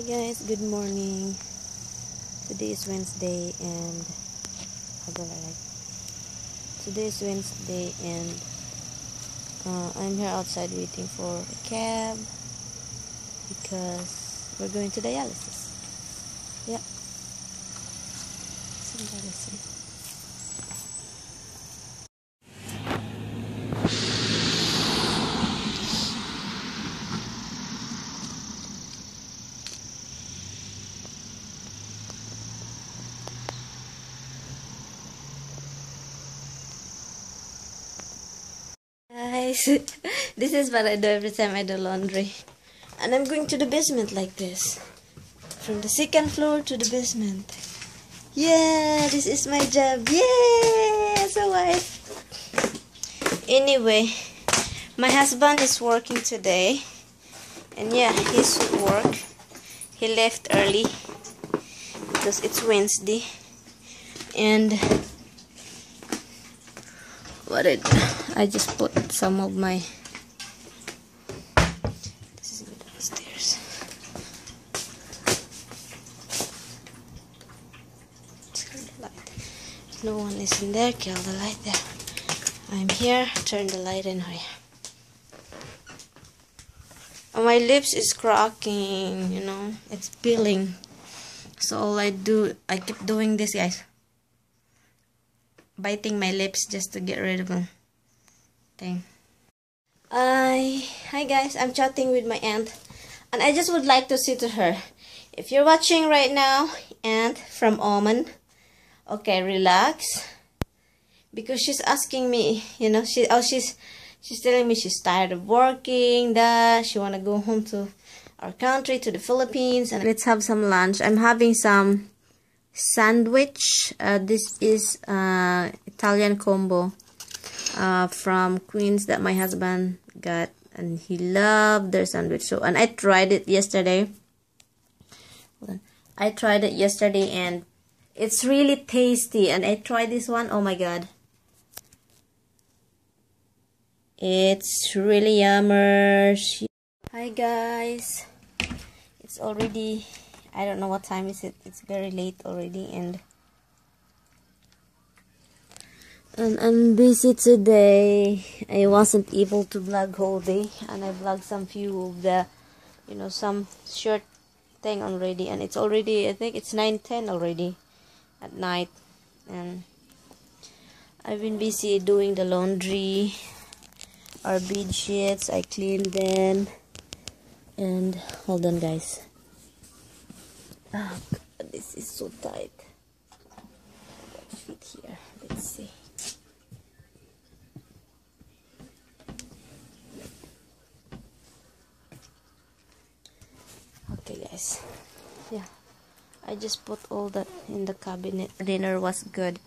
Guys, good morning. Today is Wednesday and I'm here outside waiting for a cab because we're going to dialysis. Yeah. Somebody say. Guys, this is what I do every time I do laundry. And I'm going to the basement like this. From the second floor to the basement. Yeah, this is my job. Yeah, as a wife. Anyway, my husband is working today. And yeah, he's at work. He left early because it's Wednesday. And I just put some of my this is downstairs. Turn the light. No one is in there. Kill the light there. I'm here. Turn the light in here. And my lips is cracking. You know, it's peeling. So all I keep doing this, guys. Biting my lips just to get rid of them. Thing. Hi guys, I'm chatting with my aunt, and I just would like to say to her, if you're watching right now, Aunt from Oman, okay, relax, because she's asking me, you know, she's telling me she's tired of working, that she wanna go home to our country, to the Philippines, and let's have some lunch. I'm having some sandwich. This is Italian combo from Queens that my husband got, and he loved their sandwich. So, and I tried it yesterday. And it's really tasty. And I tried this one. Oh my god, it's really yummy. Hi guys, it's already, I don't know what time is it. It's very late already, and I'm busy today. I wasn't able to vlog whole day, and I vlogged some few of the, you know, some short thing already, and it's already, I think it's 9:10 already at night, and I've been busy doing the laundry, our bed sheets. I cleaned them, and hold on guys. Oh god, this is so tight. Fit here. Let's see. Okay guys. Yeah. I just put all that in the cabinet. Dinner was good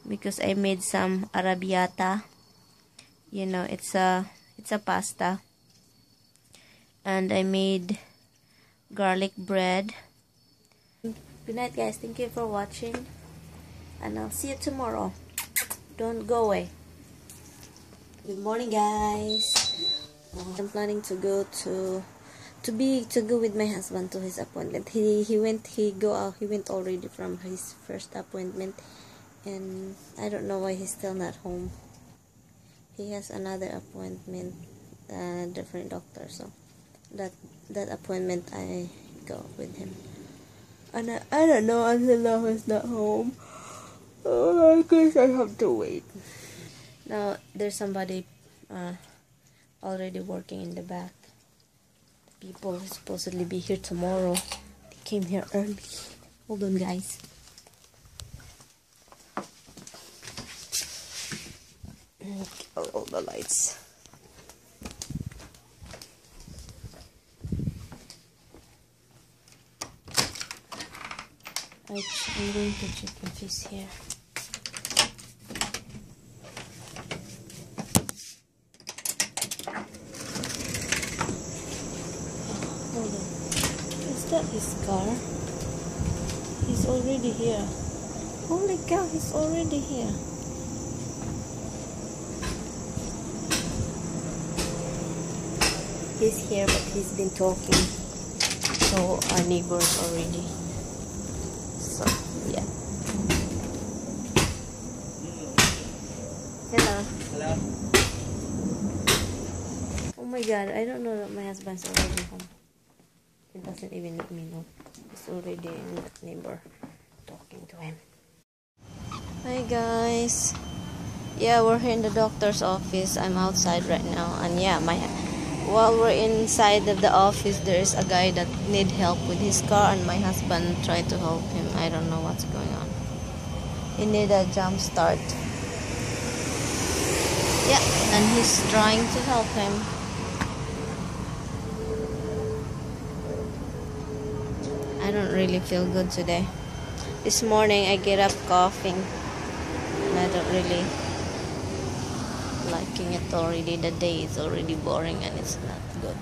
because I made some arrabbiata. You know, it's a pasta. And I made garlic bread. Good night guys, thank you for watching, and I'll see you tomorrow. Don't go away. Good morning guys. I'm planning to go go with my husband to his appointment. He went already from his first appointment, and I don't know why he's still not home. He has another appointment, different doctor, so that appointment I go with him. And I don't know until now he's not home. Oh, I guess I have to wait. Now there's somebody already working in the back. The people who supposedly be here tomorrow, they came here early. Hold on guys. All the lights. I'm going to check if he's here. Oh, hold on. Is that his car? He's already here. Holy cow, he's already here. He's here, but he's been talking. to our neighbors already. So yeah. Hello. Hello. Oh my god, I don't know that my husband's already home. He doesn't even let me know. He's already in that neighbor talking to him. Hi guys. Yeah, we're here in the doctor's office. I'm outside right now, and yeah, while we're inside of the office, there is a guy that need help with his car, and my husband tried to help him. I don't know what's going on. He need a jump start. Yeah, and he's trying to help him. I don't really feel good today. This morning I get up coughing, and I don't really liking it already. The day is already boring and it's not good.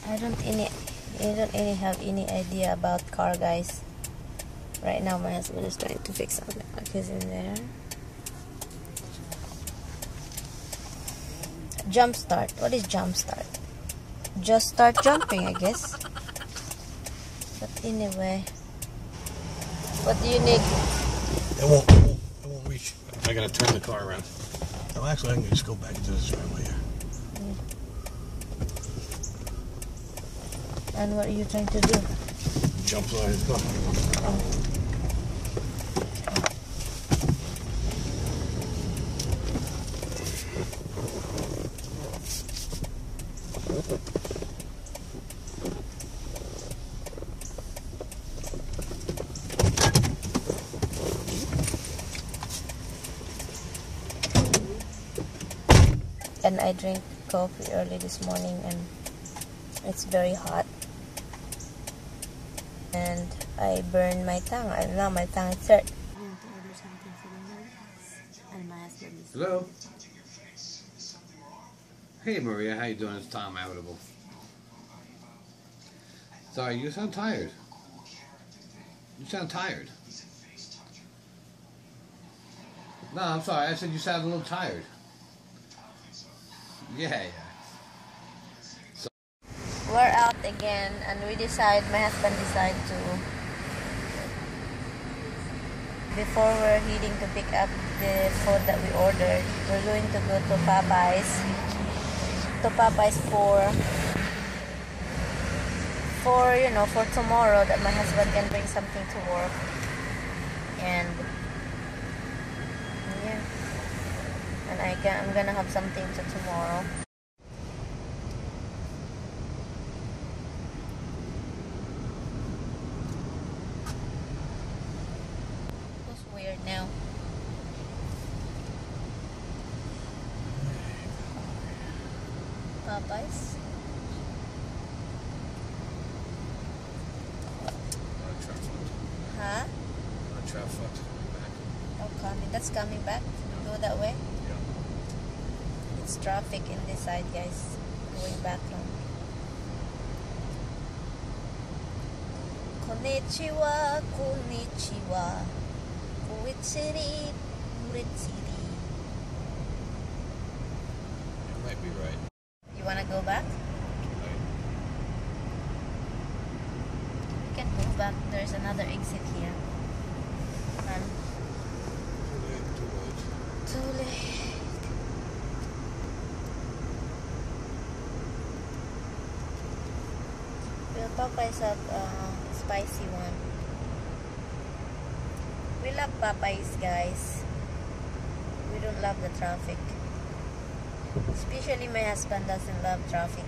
I don't any have any idea about car, guys. Right now my husband is trying to fix something. He's in there. Jump start. What is jump start? Just start jumping, I guess. But anyway, what do you need? It won't reach. I gotta turn the car around. Oh, actually, I can just go back into this driveway here. And what are you trying to do? Jump on his car. Oh. And I drink coffee early this morning, and it's very hot. And I burned my tongue, and now my tongue is hurt. Hello. Hey Maria, how you doing? It's Tom Outable. Sorry, you sound tired. You sound tired. No, I'm sorry. I said you sound a little tired. Yeah. So We're out again, and my husband decided to, before we're heading to pick up the food that we ordered, we're going to go to Popeyes for tomorrow, that my husband can bring something to work. And yeah, and I'm gonna have something to tomorrow. Who's weird now? Popeyes. Huh? traffic coming back. Oh, that's coming back. Go that way. Yeah. It's traffic in this side, guys. Going back home. Konnichiwa, konnichiwa. Kuitsiri, muritsiri. You might be right. You wanna go back? Right. We can move back. There's another exit here. Too late. Well, Popeyes have spicy one. We love Popeyes, guys. We don't love the traffic. Especially my husband doesn't love traffic.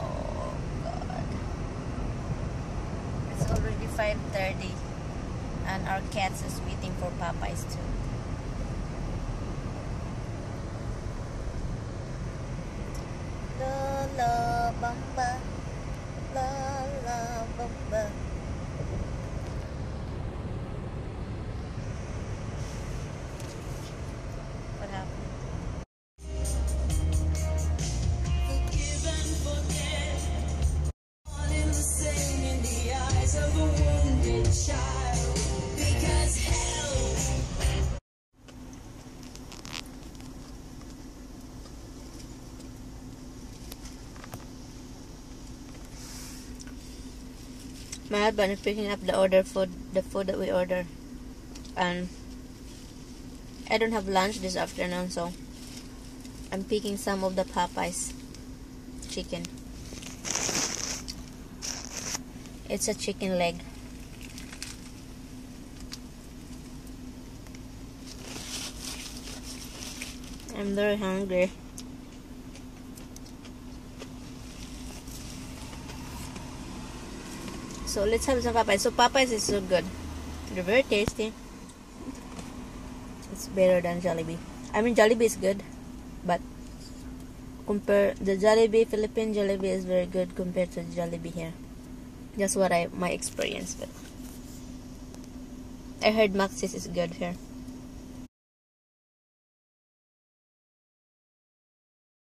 Oh God. It's already 5:30 and our cats is waiting for Popeyes too. La la bamba, la la bamba. What happened? My husband is picking up the food that we order, and I don't have lunch this afternoon, so I'm picking some of the Popeyes chicken. It's a chicken leg. I'm very hungry. So let's have some Popeyes. So Popeyes is so good. They're very tasty. It's better than Jollibee. I mean, Jollibee is good, but compare the Jollibee, Philippine Jollibee is very good compared to Jollibee here. That's what my experience with. I heard Maxis is good here.